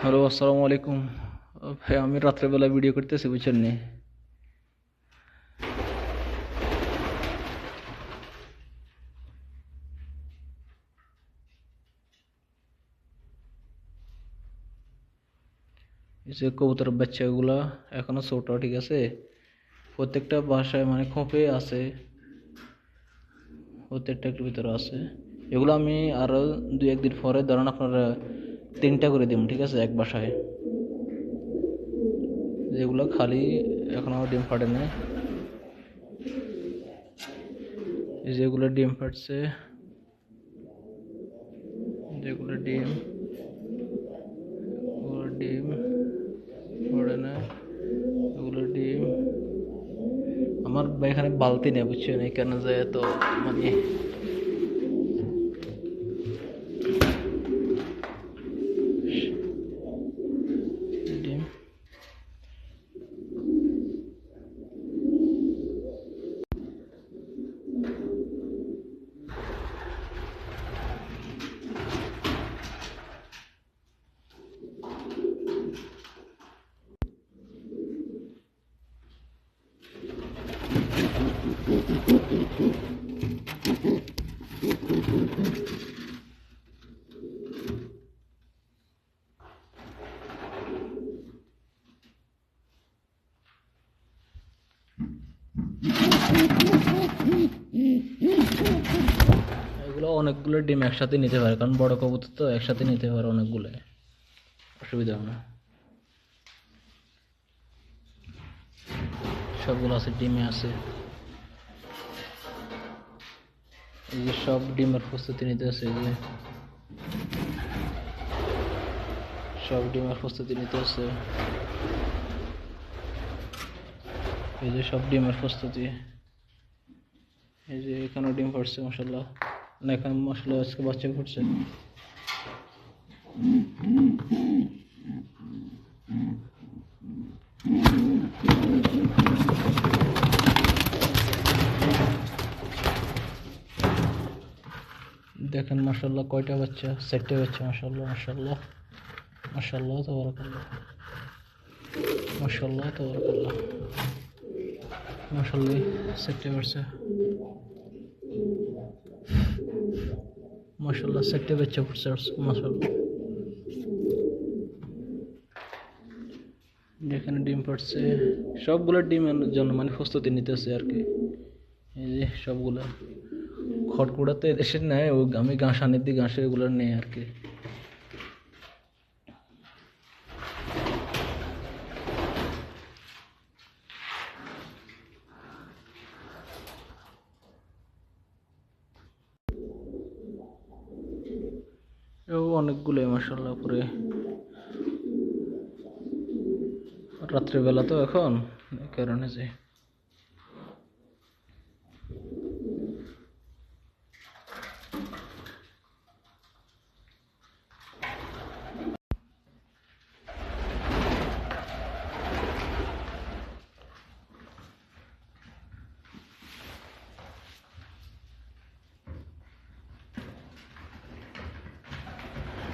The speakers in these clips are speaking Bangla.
হ্যালো, আসসালামু আলাইকুম। ভাই আমি রাত্রেবেলা ভিডিও করতেছি, বুঝছেন নি? এই যে কবুতরের বাচ্চাগুলা এখনো ছোট, ঠিক আছে? প্রত্যেকটা বাসায় মানে খোপে আছে, প্রত্যেকটার ভিতরে আছে। এগুলো আমি আরো 2-1 দিন পরে ধরেন আপনারা 3টা করে দিব, ঠিক আছে, এক বাসায়। যেগুলো খালি এখনো ডিম ফাটে নাই, এই যেগুলো ডিম ফাটছে, যেগুলো ডিম ওগুলো ডিম ফাটে না, ওগুলো ডিম। আমার এখানে বালতি নেই, বুঝছেন, এখানে যায় তো মানে ডিম। এগুলো অনেকগুলো ডিম একসাথে নিতে পারে, কারণ বড় কবুতর তো একসাথে নিতে পারে অনেকগুলো, অসুবিধা হয় না। সবগুলো আছে, ডিমে আছে। এই যে সব ডিমের প্রস্তুতি নিতে আছে, এই যে সব ডিমের প্রস্তুতি নিতে আছে, এই যে সব ডিমের প্রস্তুতি। এই যে এখানেও ডিম ফুটছে, মাশাআল্লাহ। না, এখানে মাশাআল্লাহ আজকে বাচ্চা ফুটছে। দেখেন মাশাআল্লাহ কয়টা বাচ্চা, 4টে বাচ্চা, মাশাআল্লাহ মাশাআল্লাহ মাশাআল্লাহ, তাবারাকাল্লাহ, মাশাআল্লাহ তাবারাকাল্লাহ, মাশাআল্লাহ 4টে বাচ্চা, মাশাআল্লাহ 4টে বাচ্চা ফুটছে, মাশাআল্লাহ। যেখানে ডিম ফুটছে সবগুলো ডিমের জন্য মানে প্রস্তুতি নিতেছে আর কি। এই যে সবগুলা খড়কুড়াতে এদেশের নেয়, ও আমি ঘাস আনি দিই, ঘাসে এগুলো নেই আর কি। ও অনেকগুলো মাশাআল্লাহ, পরে রাত্রেবেলা তো এখন, এই কারণে যে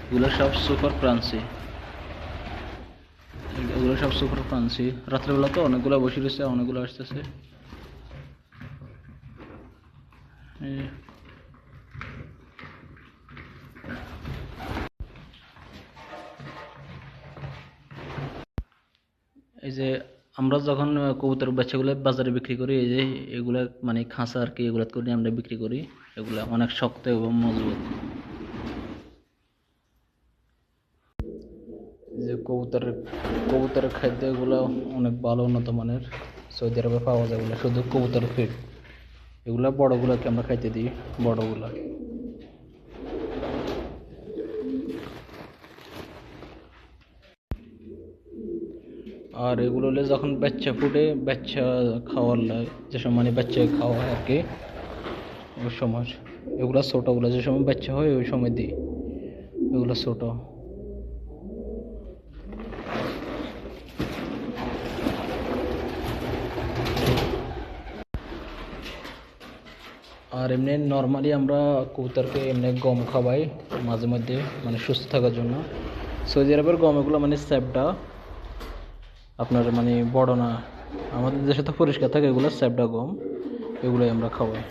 এগুলো সব সুপার ক্রাঞ্চি, এগুলো সব সুপার ক্রাঞ্চি। রাত্রেবেলা তো অনেকগুলো বসে রয়েছে, অনেকগুলো আসতেছে। এই যে আমরা যখন কবুতর বাচ্চাগুলো বাজারে বিক্রি করি, এই যে এগুলা মানে খাঁচা আর কি, এগুলা করে আমরা বিক্রি করি। এগুলা অনেক শক্ত এবং মজবুত। যে কবুতরের খাদ্য এগুলো অনেক ভালো, উন্নত মানের, সৌদি আরবে পাওয়া যায়। এগুলো শুধু কবুতরের ফিড, এগুলা বড়গুলাকে আমরা খাইতে দিই, বড়গুলা। আর এগুলো হলে যখন বাচ্চা ফুটে, বাচ্চা খাওয়ার লাগে, যে সময় মানে বাচ্চা খাওয়া হয় আর কি, ওই সময় এগুলা ছোটগুলো যে সময় বাচ্চা হয় ওই সময় দিই, এগুলো ছোট। আর এমনি নর্মালি আমরা কবুতরকে এমনি গম খাওয়াই মাঝে মধ্যে, মানে সুস্থ থাকার জন্য। সৌদি আরবের গম এগুলো মানে স্যাপটা আপনার মানে বড় না, আমাদের দেশে তো পরিষ্কার থাকে, এগুলো স্যাপটা গম, এগুলোই আমরা খাওয়াই।